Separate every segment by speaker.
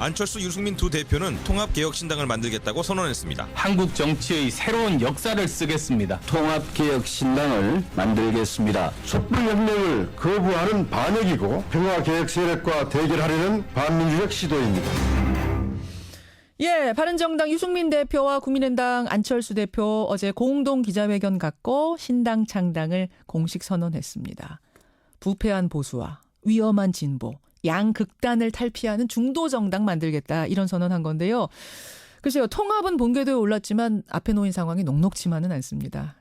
Speaker 1: 안철수, 유승민 두 대표는 통합개혁신당을 만들겠다고 선언했습니다.
Speaker 2: 한국 정치의 새로운 역사를 쓰겠습니다.
Speaker 3: 통합개혁신당을 만들겠습니다.
Speaker 4: 촛불혁명을 거부하는 반역이고 평화개혁 세력과 대결하려는 반민주적 시도입니다.
Speaker 5: 예, 바른정당 유승민 대표와 국민의당 안철수 대표 어제 공동 기자회견 갖고 신당 창당을 공식 선언했습니다. 부패한 보수와 위험한 진보, 양극단을 탈피하는 중도 정당 만들겠다 이런 선언한 건데요. 글쎄요, 통합은 본궤도에 올랐지만 앞에 놓인 상황이 녹록치만은 않습니다.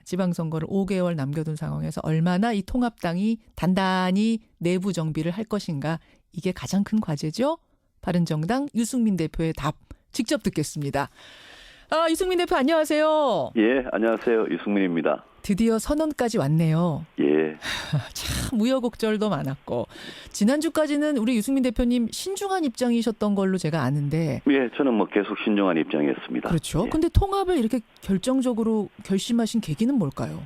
Speaker 5: 지방선거를 5개월 남겨둔 상황에서 얼마나 이 통합당이 단단히 내부 정비를 할 것인가, 이게 가장 큰 과제죠. 바른정당 유승민 대표의 답 직접 듣겠습니다. 유승민 대표 안녕하세요.
Speaker 6: 예, 안녕하세요. 유승민입니다.
Speaker 5: 드디어 선언까지 왔네요.
Speaker 6: 예.
Speaker 5: 참 우여곡절도 많았고 지난주까지는 우리 유승민 대표님 신중한 입장이셨던 걸로 제가 아는데.
Speaker 6: 예, 저는 뭐 계속 신중한 입장이었습니다.
Speaker 5: 그렇죠.
Speaker 6: 예.
Speaker 5: 근데 통합을 이렇게 결정적으로 결심하신 계기는 뭘까요?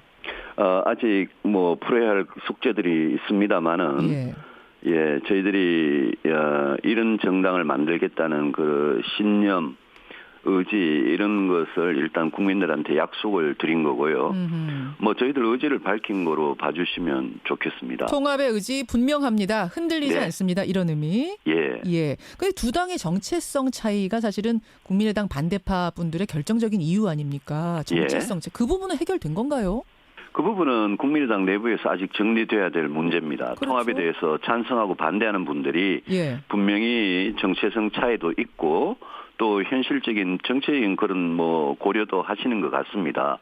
Speaker 6: 아직 뭐 풀어야 할 숙제들이 있습니다만은 예, 저희들이 이런 정당을 만들겠다는 그 신념, 의지 이런 것을 일단 국민들한테 약속을 드린 거고요. 뭐 저희들 의지를 밝힌 거로 봐주시면 좋겠습니다.
Speaker 5: 통합의 의지 분명합니다. 흔들리지 않습니다. 이런 의미. 예. 근데 두 당의 정체성 차이가 사실은 국민의당 반대파 분들의 결정적인 이유 아닙니까? 정체성 차이. 그 부분은 해결된 건가요?
Speaker 6: 그 부분은 국민의당 내부에서 아직 정리돼야 될 문제입니다.
Speaker 5: 그렇죠.
Speaker 6: 통합에 대해서 찬성하고 반대하는 분들이 분명히 정체성 차이도 있고 또 현실적인 정치적인 그런 뭐 고려도 하시는 것 같습니다.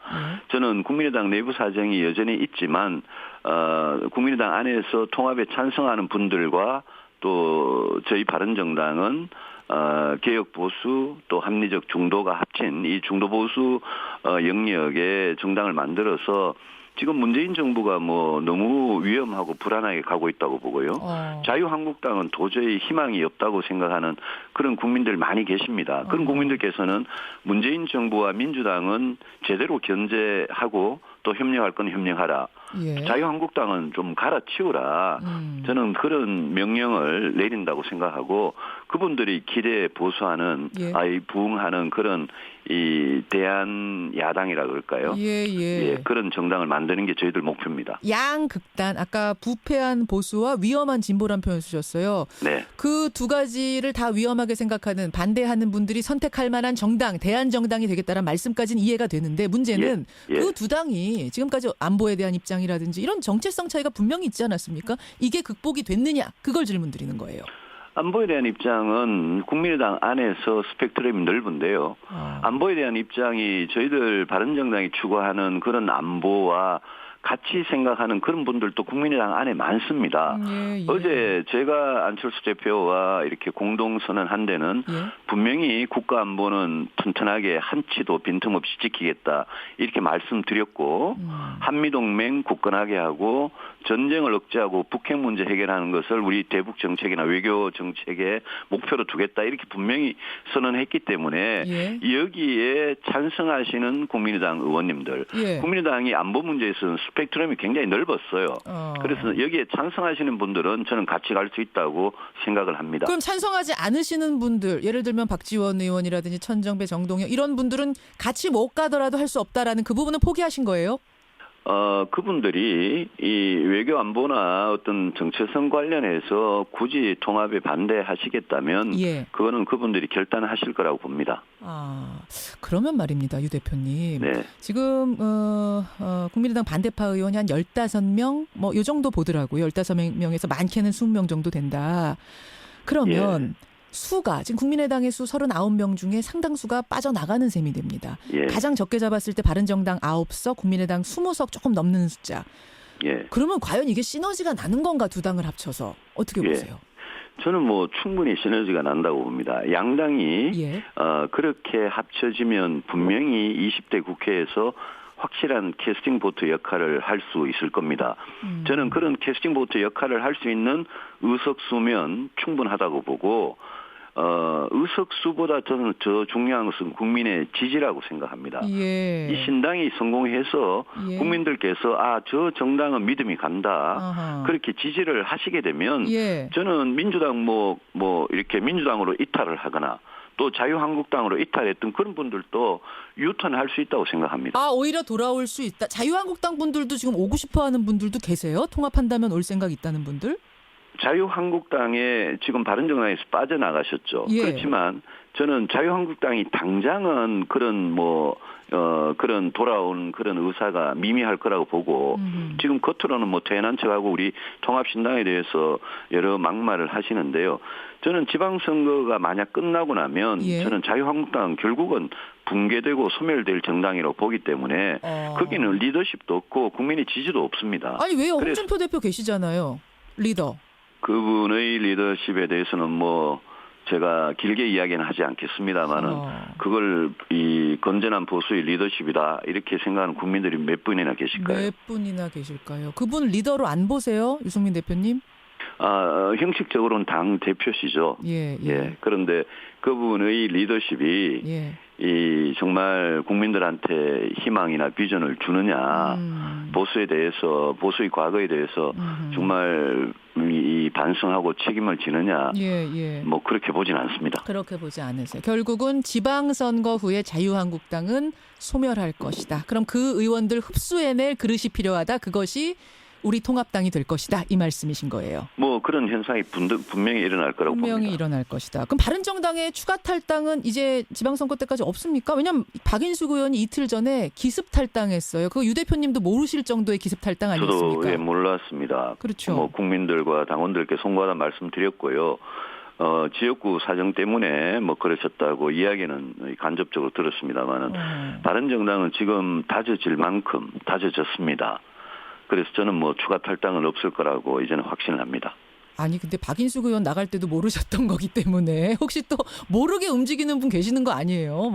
Speaker 6: 저는 국민의당 내부 사정이 여전히 있지만 국민의당 안에서 통합에 찬성하는 분들과 또 저희 바른정당은 개혁 보수 또 합리적 중도가 합친 이 중도 보수 영역의 정당을 만들어서 지금 문재인 정부가 뭐 너무 위험하고 불안하게 가고 있다고 보고요. 자유한국당은 도저히 희망이 없다고 생각하는 그런 국민들 많이 계십니다. 그런 국민들께서는 문재인 정부와 민주당은 제대로 견제하고 또 협력할 건 협력하라. 자유한국당은 좀 갈아치우라. 저는 그런 명령을 내린다고 생각하고 그분들이 기대에 보수하는 부응하는 그런 이 대한 야당이라 그럴까요? 그런 정당을 만드는 게 저희들 목표입니다.
Speaker 5: 양극단, 아까 부패한 보수와 위험한 진보란 표현 쓰셨어요.
Speaker 6: 네.
Speaker 5: 그 두 가지를 다 위험하게 생각하는 반대하는 분들이 선택할 만한 정당, 대한정당이 되겠다는 말씀까지는 이해가 되는데 문제는 그 두 당이 지금까지 안보에 대한 입장이라든지 이런 정체성 차이가 분명히 있지 않았습니까? 이게 극복이 됐느냐? 그걸 질문드리는 거예요.
Speaker 6: 안보에 대한 입장은 국민의당 안에서 스펙트럼이 넓은데요. 안보에 대한 입장이 저희들 바른정당이 추구하는 그런 안보와 같이 생각하는 그런 분들도 국민의당 안에 많습니다. 어제 제가 안철수 대표와 이렇게 공동선언한 데는 분명히 국가안보는 튼튼하게 한치도 빈틈없이 지키겠다 이렇게 말씀드렸고 한미동맹 굳건하게 하고 전쟁을 억제하고 북핵 문제 해결하는 것을 우리 대북 정책이나 외교 정책의 목표로 두겠다 이렇게 분명히 선언했기 때문에 여기에 찬성하시는 국민의당 의원님들 국민의당이 안보 문제에서는 스펙트럼이 굉장히 넓었어요. 그래서 여기에 찬성하시는 분들은 저는 같이 갈 수 있다고 생각을 합니다.
Speaker 5: 그럼 찬성하지 않으시는 분들, 예를 들면 박지원 의원이라든지 천정배, 정동영 이런 분들은 같이 못 가더라도 할 수 없다라는 그 부분은 포기하신 거예요?
Speaker 6: 그분들이 이 외교 안보나 어떤 정체성 관련해서 굳이 통합에 반대하시겠다면 그거는 그분들이 결단하실 거라고 봅니다.
Speaker 5: 그러면 말입니다. 유 대표님. 지금 국민의당 반대파 의원이 한 15명 뭐 이 정도 보더라고요. 15명에서 많게는 20명 정도 된다. 그러면 수가 지금 국민의당의 수 39명 중에 상당수가 빠져나가는 셈이 됩니다. 가장 적게 잡았을 때 바른정당 9석, 국민의당 20석 조금 넘는 숫자. 그러면 과연 이게 시너지가 나는 건가 두 당을 합쳐서 어떻게 보세요?
Speaker 6: 저는 뭐 충분히 시너지가 난다고 봅니다. 양당이 그렇게 합쳐지면 분명히 20대 국회에서 확실한 캐스팅 보트 역할을 할 수 있을 겁니다. 저는 그런 캐스팅 보트 역할을 할 수 있는 의석수면 충분하다고 보고 의석수보다 저는 더 중요한 것은 국민의 지지라고 생각합니다.
Speaker 5: 예.
Speaker 6: 이 신당이 성공해서
Speaker 5: 예.
Speaker 6: 국민들께서 저 정당은 믿음이 간다.
Speaker 5: 아하.
Speaker 6: 그렇게 지지를 하시게 되면
Speaker 5: 예.
Speaker 6: 저는 민주당 이렇게 민주당으로 이탈을 하거나 또 자유한국당으로 이탈했던 그런 분들도 유턴할 수 있다고 생각합니다.
Speaker 5: 오히려 돌아올 수 있다. 자유한국당 분들도 지금 오고 싶어 하는 분들도 계세요? 통합한다면 올 생각 있다는 분들?
Speaker 6: 자유한국당에 지금 바른정당에서 빠져나가셨죠.
Speaker 5: 예.
Speaker 6: 그렇지만 저는 자유한국당이 당장은 그런 돌아온 그런 의사가 미미할 거라고 보고 지금 겉으로는 퇴행한 척하고 우리 통합신당에 대해서 여러 막말을 하시는데요. 저는 지방선거가 만약 끝나고 나면
Speaker 5: 예.
Speaker 6: 저는 자유한국당 결국은 붕괴되고 소멸될 정당이라고 보기 때문에 거기는 리더십도 없고 국민의 지지도 없습니다.
Speaker 5: 아니 왜요? 홍준표 대표 계시잖아요. 리더.
Speaker 6: 그분의 리더십에 대해서는 제가 길게 이야기는 하지 않겠습니다만은 그걸 이 건전한 보수의 리더십이다 이렇게 생각하는 국민들이 몇 분이나 계실까요?
Speaker 5: 몇 분이나 계실까요? 그분 리더로 안 보세요, 유승민 대표님?
Speaker 6: 형식적으로는 당 대표시죠.
Speaker 5: 예.
Speaker 6: 그런데 그분의 리더십이 이 정말 국민들한테 희망이나 비전을 주느냐, 보수에 대해서 보수의 과거에 대해서 정말 이 반성하고 책임을 지느냐, 그렇게 보진 않습니다.
Speaker 5: 그렇게 보지 않으세요. 결국은 지방선거 후에 자유한국당은 소멸할 것이다. 그럼 그 의원들 흡수해낼 그릇이 필요하다. 그것이 우리 통합당이 될 것이다. 이 말씀이신 거예요.
Speaker 6: 그런 현상이 분명히 일어날 거라고 봅니다.
Speaker 5: 분명히 일어날 것이다. 그럼 바른정당의 추가 탈당은 이제 지방선거 때까지 없습니까? 왜냐하면 박인숙 의원이 이틀 전에 기습 탈당했어요. 그거 유 대표님도 모르실 정도의 기습 탈당 아니었습니까?
Speaker 6: 저도 몰랐습니다.
Speaker 5: 그렇죠.
Speaker 6: 국민들과 당원들께 송구하다 말씀드렸고요. 지역구 사정 때문에 그러셨다고 이야기는 간접적으로 들었습니다만은 바른정당은 지금 다져질 만큼 다져졌습니다. 그래서 저는 추가 탈당은 없을 거라고 이제는 확신을 합니다.
Speaker 5: 아니 근데 박인숙 의원 나갈 때도 모르셨던 거기 때문에 혹시 또 모르게 움직이는 분 계시는 거 아니에요?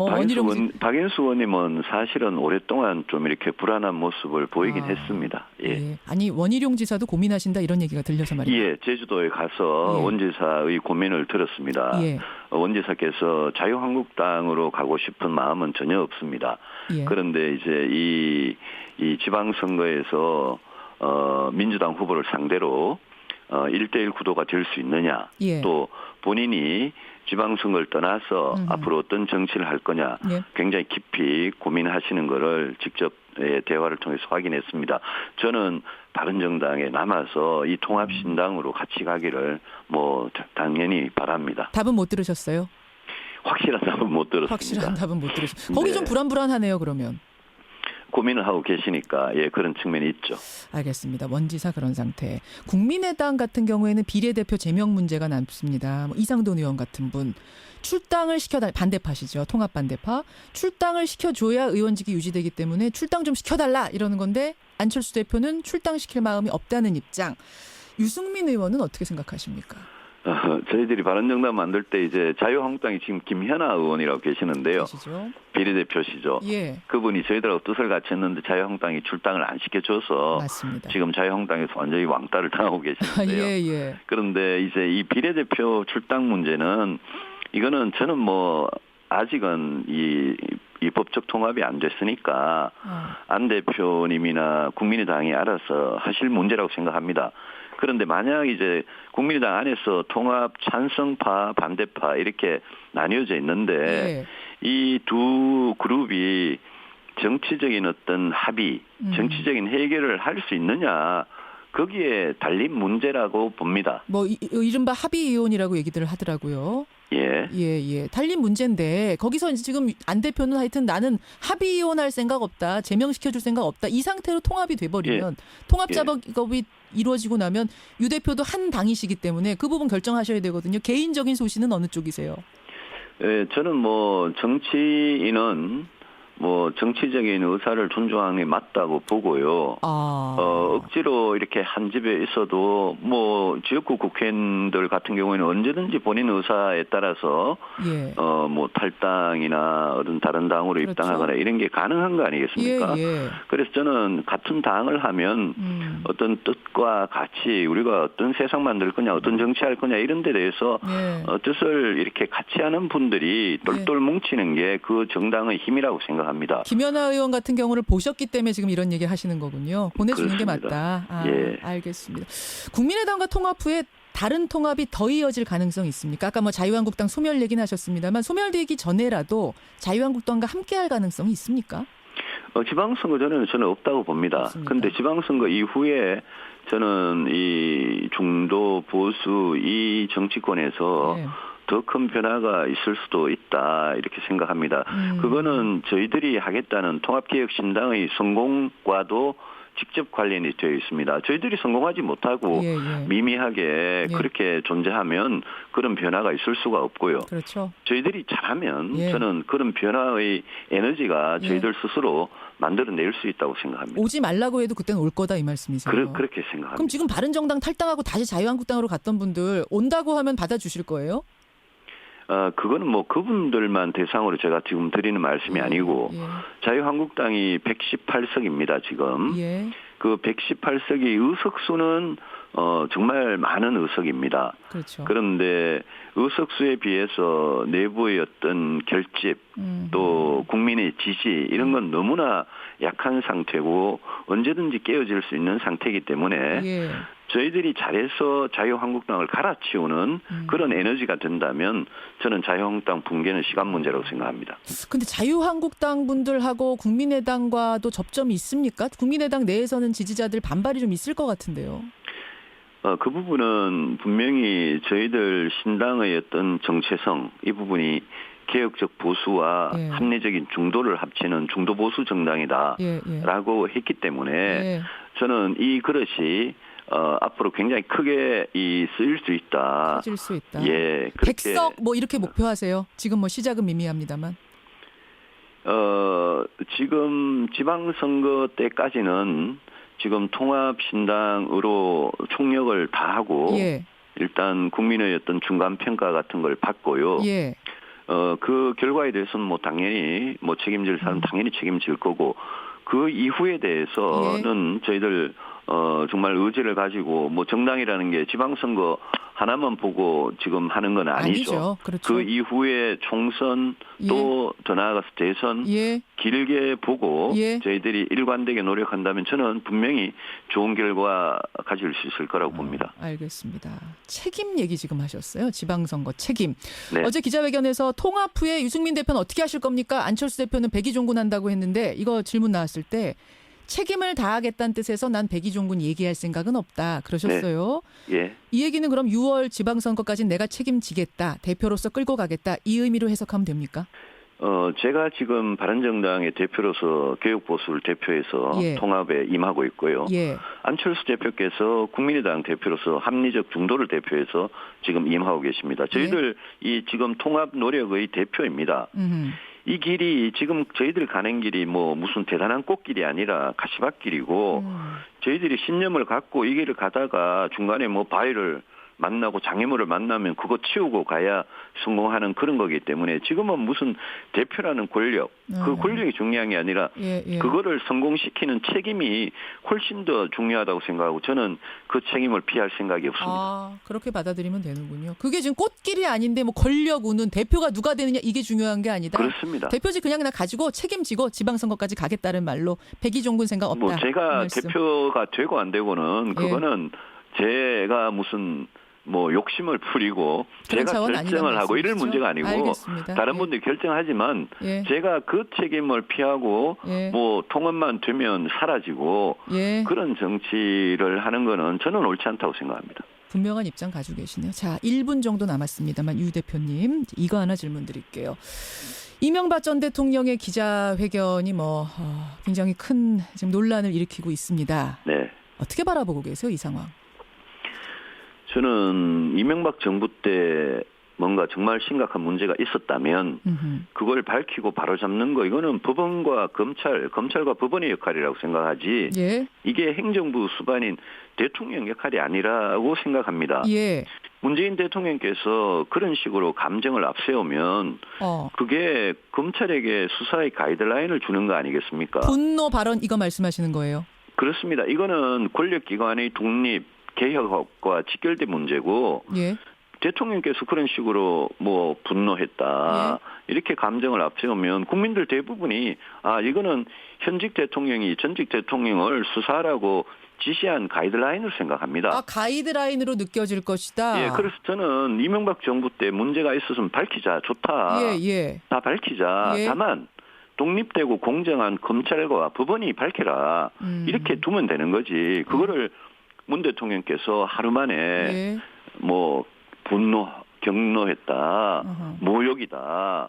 Speaker 6: 박인숙 의원님은 사실은 오랫동안 좀 이렇게 불안한 모습을 보이긴 했습니다. 예.
Speaker 5: 아니 원희룡 지사도 고민하신다 이런 얘기가 들려서 말이에요.
Speaker 6: 예, 제주도에 가서 원 지사의 고민을 들었습니다. 원 지사께서 자유한국당으로 가고 싶은 마음은 전혀 없습니다. 그런데 이제 이 지방선거에서 민주당 후보를 상대로 1대1 구도가 될 수 있느냐, 또 본인이 지방선거를 떠나서 앞으로 어떤 정치를 할 거냐 굉장히 깊이 고민하시는 거를 직접 대화를 통해서 확인했습니다. 저는 바른정당에 남아서 이 통합신당으로 같이 가기를 당연히 바랍니다.
Speaker 5: 답은 못 들으셨어요?
Speaker 6: 확실한 답은 못 들었습니다.
Speaker 5: 확실한 답은 못 들으셨어요. 거기 좀 불안하네요, 그러면.
Speaker 6: 고민을 하고 계시니까 그런 측면이 있죠.
Speaker 5: 알겠습니다. 원지사 그런 상태. 국민의당 같은 경우에는 비례대표 제명 문제가 남습니다. 이상돈 의원 같은 분. 출당을 반대파시죠. 통합 반대파. 출당을 시켜줘야 의원직이 유지되기 때문에 출당 좀 시켜달라 이러는 건데 안철수 대표는 출당시킬 마음이 없다는 입장. 유승민 의원은 어떻게 생각하십니까?
Speaker 6: 저희들이 바른정당 만들 때 이제 자유한국당이 지금 김현아 의원이라고 계시는데요.
Speaker 5: 계시죠?
Speaker 6: 비례대표시죠. 그분이 저희들하고 뜻을 같이 했는데 자유한국당이 출당을 안 시켜줘서
Speaker 5: 맞습니다.
Speaker 6: 지금 자유한국당에서 완전히 왕따를 당하고 계시는데요. 그런데 이제 이 비례대표 출당 문제는 이거는 저는 아직은 이 법적 통합이 안 됐으니까 안 대표님이나 국민의당이 알아서 하실 문제라고 생각합니다. 그런데 만약 이제 국민의당 안에서 통합 찬성파, 반대파 이렇게 나뉘어져 있는데 이 두 그룹이 정치적인 어떤 합의, 정치적인 해결을 할 수 있느냐 거기에 달린 문제라고 봅니다.
Speaker 5: 이른바 합의이혼이라고 얘기들을 하더라고요. 달린 문제인데 거기서 이제 지금 안 대표는 하여튼 나는 합의이혼할 생각 없다. 제명시켜줄 생각 없다. 이 상태로 통합이 돼버리면 통합 작업이 이루어지고 나면 유 대표도 한 당이시기 때문에 그 부분 결정하셔야 되거든요. 개인적인 소신은 어느 쪽이세요?
Speaker 6: 저는 정치인은 뭐 정치적인 의사를 존중하는 게 맞다고 보고요. 억지로 이렇게 한 집에 있어도 뭐 지역구 국회의원들 같은 경우에는 언제든지 본인 의사에 따라서
Speaker 5: 예.
Speaker 6: 뭐 탈당이나 어떤 다른 당으로
Speaker 5: 그렇죠.
Speaker 6: 입당하거나 이런 게 가능한 거 아니겠습니까?
Speaker 5: 예, 예.
Speaker 6: 그래서 저는 같은 당을 하면 어떤 뜻과 가치, 우리가 어떤 세상 만들 거냐, 어떤 정치할 거냐 이런 데 대해서
Speaker 5: 예.
Speaker 6: 뜻을 이렇게 같이 하는 분들이 똘똘 뭉치는 게 그 정당의 힘이라고 생각합니다.
Speaker 5: 김연아 의원 같은 경우를 보셨기 때문에 지금 이런 얘기를 하시는 거군요. 보내주는
Speaker 6: 그렇습니다.
Speaker 5: 게 맞다.
Speaker 6: 예.
Speaker 5: 알겠습니다. 국민의당과 통합 후에 다른 통합이 더 이어질 가능성이 있습니까? 아까 뭐 자유한국당 소멸 얘기는 하셨습니다만 소멸되기 전에라도 자유한국당과 함께할 가능성이 있습니까?
Speaker 6: 지방선거 전에는 저는 없다고 봅니다. 그런데 지방선거 이후에 저는 이 중도 보수 이 정치권에서
Speaker 5: 네.
Speaker 6: 더 큰 변화가 있을 수도 있다 이렇게 생각합니다. 그거는 저희들이 하겠다는 통합개혁신당의 성공과도 직접 관련이 되어 있습니다. 저희들이 성공하지 못하고
Speaker 5: 예, 예.
Speaker 6: 미미하게
Speaker 5: 예.
Speaker 6: 그렇게 존재하면 그런 변화가 있을 수가 없고요.
Speaker 5: 그렇죠.
Speaker 6: 저희들이 잘하면
Speaker 5: 예.
Speaker 6: 저는 그런 변화의 에너지가 저희들 스스로 만들어낼 수 있다고 생각합니다.
Speaker 5: 오지 말라고 해도 그때는 올 거다 이 말씀이세요?
Speaker 6: 그렇게 생각합니다.
Speaker 5: 그럼 지금 바른정당 탈당하고 다시 자유한국당으로 갔던 분들 온다고 하면 받아주실 거예요?
Speaker 6: 그거는 뭐 그분들만 대상으로 제가 지금 드리는 말씀이 아니고 자유한국당이 118석입니다, 지금.
Speaker 5: 예.
Speaker 6: 그 118석의 의석수는 정말 많은 의석입니다.
Speaker 5: 그렇죠.
Speaker 6: 그런데 의석수에 비해서 내부의 어떤 결집 또 국민의 지지 이런 건 너무나 약한 상태고 언제든지 깨어질 수 있는 상태이기 때문에
Speaker 5: 예.
Speaker 6: 저희들이 잘해서 자유한국당을 갈아치우는 그런 에너지가 된다면 저는 자유한국당 붕괴는 시간 문제라고 생각합니다.
Speaker 5: 근데 자유한국당 분들하고 국민의당과도 접점이 있습니까? 국민의당 내에서는 지지자들 반발이 좀 있을 것 같은데요.
Speaker 6: 그 부분은 분명히 저희들 신당의 어떤 정체성 이 부분이 개혁적 보수와
Speaker 5: 예.
Speaker 6: 합리적인 중도를 합치는 중도 보수 정당이다라고 했기 때문에 저는 이 그릇이 앞으로 굉장히 크게 쓰일 수 있다.
Speaker 5: 커질 수 있다.
Speaker 6: 예, 그렇게
Speaker 5: 100석 뭐 이렇게 목표하세요. 지금 뭐 시작은 미미합니다만.
Speaker 6: 지금 지방선거 때까지는 지금 통합신당으로 총력을 다하고
Speaker 5: 예.
Speaker 6: 일단 국민의 어떤 중간평가 같은 걸 받고요.
Speaker 5: 예.
Speaker 6: 그 결과에 대해서는 뭐 당연히 뭐 책임질 사람 당연히 책임질 거고 그 이후에 대해서는 저희들 정말 의지를 가지고 뭐 정당이라는 게 지방선거 하나만 보고 지금 하는 건 아니죠.
Speaker 5: 그렇죠.
Speaker 6: 그 이후에 총선 또 더 나아가서 대선 길게 보고 저희들이 일관되게 노력한다면 저는 분명히 좋은 결과 가질 수 있을 거라고 봅니다.
Speaker 5: 알겠습니다. 책임 얘기 지금 하셨어요. 지방선거 책임.
Speaker 6: 네.
Speaker 5: 어제 기자회견에서 통합 후에 유승민 대표는 어떻게 하실 겁니까? 안철수 대표는 백의종군한다고 했는데 이거 질문 나왔을 때 책임을 다하겠다는 뜻에서 난 백의종군 얘기할 생각은 없다. 그러셨어요.
Speaker 6: 네. 예.
Speaker 5: 이 얘기는 그럼 6월 지방선거까지 내가 책임지겠다. 대표로서 끌고 가겠다. 이 의미로 해석하면 됩니까?
Speaker 6: 제가 지금 바른정당의 대표로서 교육보수를 대표해서 통합에 임하고 있고요. 안철수 대표께서 국민의당 대표로서 합리적 중도를 대표해서 지금 임하고 계십니다. 저희들 이 지금 통합 노력의 대표입니다. 이 길이 지금 저희들 가는 길이 뭐 무슨 대단한 꽃길이 아니라 가시밭길이고 저희들이 신념을 갖고 이 길을 가다가 중간에 뭐 바위를 만나고 장애물을 만나면 그거 치우고 가야 성공하는 그런 거기 때문에 지금은 무슨 대표라는 권력, 그 권력이 중요한 게 아니라 그거를 성공시키는 책임이 훨씬 더 중요하다고 생각하고 저는 그 책임을 피할 생각이 없습니다.
Speaker 5: 그렇게 받아들이면 되는군요. 그게 지금 꽃길이 아닌데 뭐 권력 우는 대표가 누가 되느냐 이게 중요한 게 아니다.
Speaker 6: 그렇습니다.
Speaker 5: 대표직 그냥 가지고 책임지고 지방선거까지 가겠다는 말로 백의종군 생각 없다.
Speaker 6: 뭐 제가 대표가 되고 안 되고는 그거는 제가 무슨 뭐 욕심을 부리고 제가 결정을 하고 이럴 문제가 아니고
Speaker 5: 알겠습니다.
Speaker 6: 다른 분들이 결정하지만 제가 그 책임을 피하고 뭐 통합만 되면 사라지고 그런 정치를 하는 거는 저는 옳지 않다고 생각합니다.
Speaker 5: 분명한 입장 가지고 계시네요. 자, 1분 정도 남았습니다만 유 대표님 이거 하나 질문 드릴게요. 이명박 전 대통령의 기자회견이 굉장히 큰 지금 논란을 일으키고 있습니다.
Speaker 6: 네.
Speaker 5: 어떻게 바라보고 계세요, 이 상황?
Speaker 6: 저는 이명박 정부 때 뭔가 정말 심각한 문제가 있었다면 그걸 밝히고 바로잡는 거 이거는 법원과 검찰과 법원의 역할이라고 생각하지
Speaker 5: 예.
Speaker 6: 이게 행정부 수반인 대통령 역할이 아니라고 생각합니다.
Speaker 5: 예.
Speaker 6: 문재인 대통령께서 그런 식으로 감정을 앞세우면 그게 검찰에게 수사의 가이드라인을 주는 거 아니겠습니까?
Speaker 5: 분노 발언 이거 말씀하시는 거예요?
Speaker 6: 그렇습니다. 이거는 권력기관의 독립, 개혁과 직결된 문제고
Speaker 5: 예.
Speaker 6: 대통령께서 그런 식으로 뭐 분노했다 이렇게 감정을 앞세우면 국민들 대부분이 이거는 현직 대통령이 전직 대통령을 수사하라고 지시한 가이드라인으로 생각합니다.
Speaker 5: 가이드라인으로 느껴질 것이다.
Speaker 6: 예, 그래서 저는 이명박 정부 때 문제가 있었으면 밝히자 좋다.
Speaker 5: 예.
Speaker 6: 다 밝히자.
Speaker 5: 예.
Speaker 6: 다만 독립되고 공정한 검찰과 법원이 밝혀라. 이렇게 두면 되는 거지. 그거를 문 대통령께서 하루 만에 뭐 경로했다, 모욕이다,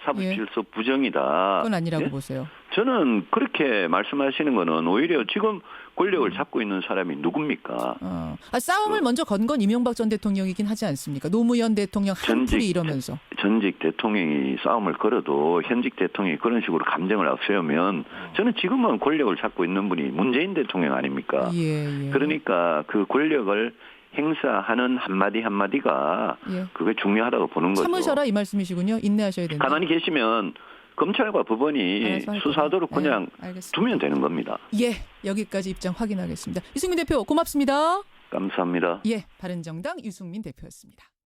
Speaker 6: 사법질서 부정이다.
Speaker 5: 그건 아니라고 보세요.
Speaker 6: 저는 그렇게 말씀하시는 거는 오히려 지금 권력을 잡고 있는 사람이 누굽니까?
Speaker 5: 싸움을 먼저 건 건 이명박 전 대통령이긴 하지 않습니까? 노무현 대통령 한풀이 이러면서.
Speaker 6: 전직 대통령이 싸움을 걸어도 현직 대통령이 그런 식으로 감정을 앞세우면 저는 지금은 권력을 잡고 있는 분이 문재인 대통령 아닙니까?
Speaker 5: 예.
Speaker 6: 그러니까 그 권력을 행사하는 한마디가 그게 중요하다고 보는 거죠.
Speaker 5: 참으셔라 이 말씀이시군요. 인내하셔야 된다.
Speaker 6: 가만히 계시면 검찰과 법원이 수사하도록 그냥 두면 되는 겁니다.
Speaker 5: 예, 여기까지 입장 확인하겠습니다. 유승민 대표 고맙습니다.
Speaker 6: 감사합니다.
Speaker 5: 예, 바른정당 유승민 대표였습니다.